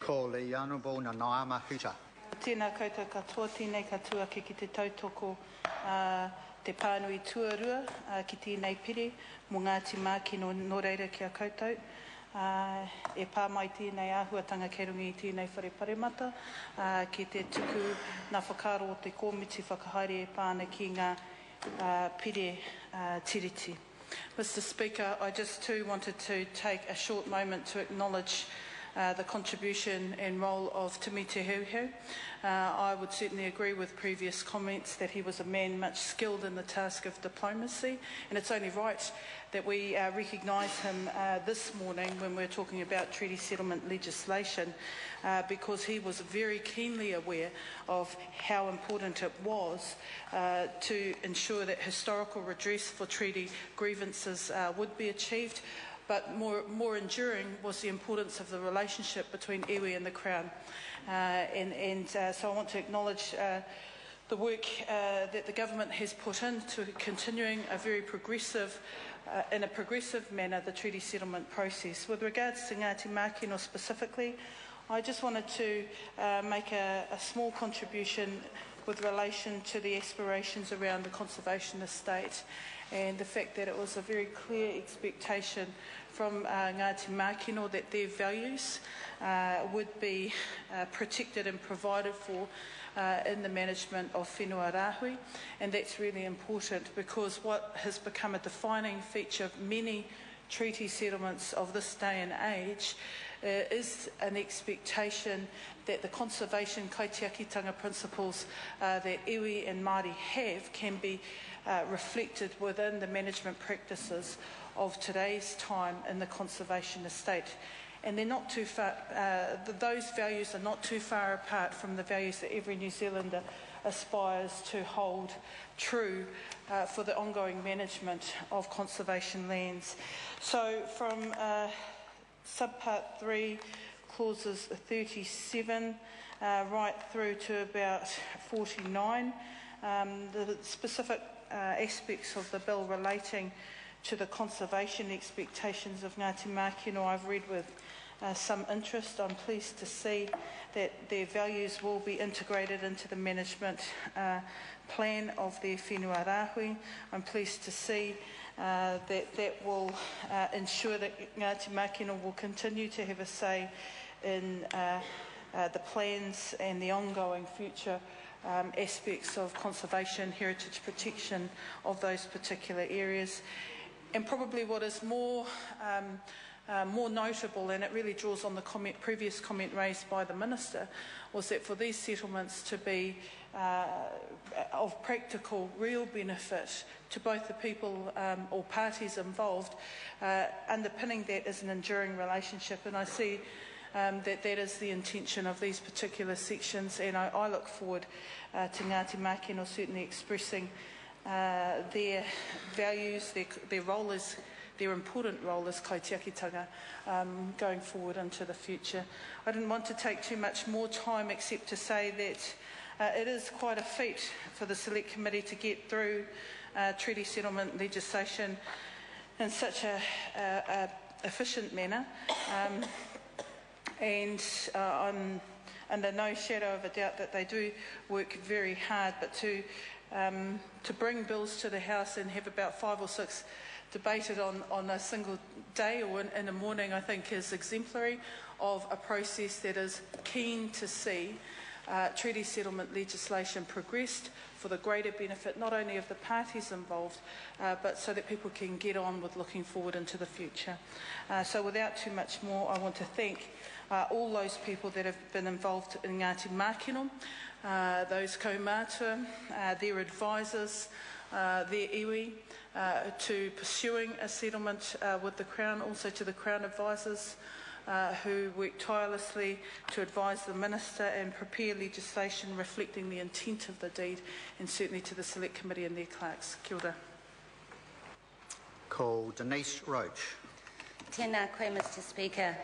Ko le Honourable Nanaia Mahuta. Tēnā koutou katoa, tēnei katoa ki te tautoko te pānui tuarua ki tēnei piri, mō Ngati Makino no reira ki a koutou. E pā mai tēnei āhuatanga kei rungi i tēnei whareparemata ki te tuku nā whakaro o te kōmiti whakahaere e pāna ki ngā pire tiriti. Mr. Speaker, I just too wanted to take a short moment to acknowledge the contribution and role of Timi Te Heuheu. I would certainly agree with previous comments that he was a man much skilled in the task of diplomacy, and it's only right that we recognise him this morning when we're talking about treaty settlement legislation, because he was very keenly aware of how important it was to ensure that historical redress for treaty grievances would be achieved. But more enduring was the importance of the relationship between iwi and the Crown. So I want to acknowledge the work that the government has put into continuing a very progressive, in a progressive manner, the treaty settlement process. With regards to Ngati Makino specifically, I just wanted to make a small contribution with relation to the aspirations around the conservation estate and the fact that it was a very clear expectation from Ngati Makino that their values would be protected and provided for in the management of whenua rāhui, and that's really important because what has become a defining feature of many treaty settlements of this day and age is an expectation that the conservation kaitiakitanga principles that iwi and Māori have can be reflected within the management practices of today's time in the conservation estate. And they're not too far, those values are not too far apart from the values that every New Zealander aspires to hold true for the ongoing management of conservation lands. So from subpart 3, clauses 37 right through to about 49, the specific aspects of the bill relating to the conservation expectations of Ngati Makino I've read with some interest. I'm pleased to see that their values will be integrated into the management plan of their whenua rāhui. I'm pleased to see that will ensure that Ngati Makino will continue to have a say in the plans and the ongoing future aspects of conservation, heritage protection of those particular areas. And probably what is more notable, and it really draws on the previous comment raised by the Minister, was that for these settlements to be of practical, real benefit to both the people or parties involved, underpinning that is an enduring relationship. And I see that is the intention of these particular sections, and I look forward to Ngati Makino certainly expressing their values, their role is their important role as kaitiakitanga going forward into the future. I didn't want to take too much more time except to say that it is quite a feat for the Select Committee to get through treaty settlement legislation in such a efficient manner, and I'm under no shadow of a doubt that they do work very hard, but to bring bills to the House and have about 5 or 6 debated on a single day or in a morning, I think is exemplary of a process that is keen to see treaty settlement legislation progressed for the greater benefit not only of the parties involved, but so that people can get on with looking forward into the future. So without too much more, I want to thank all those people that have been involved in Ngati Makino, those kaumātua, their advisors, their iwi, to pursuing a settlement with the Crown, also to the Crown advisors who worked tirelessly to advise the Minister and prepare legislation reflecting the intent of the deed, and certainly to the Select Committee and their clerks. Kia ora. Ko Denise Roach. Tēnā koe, Mr. Speaker.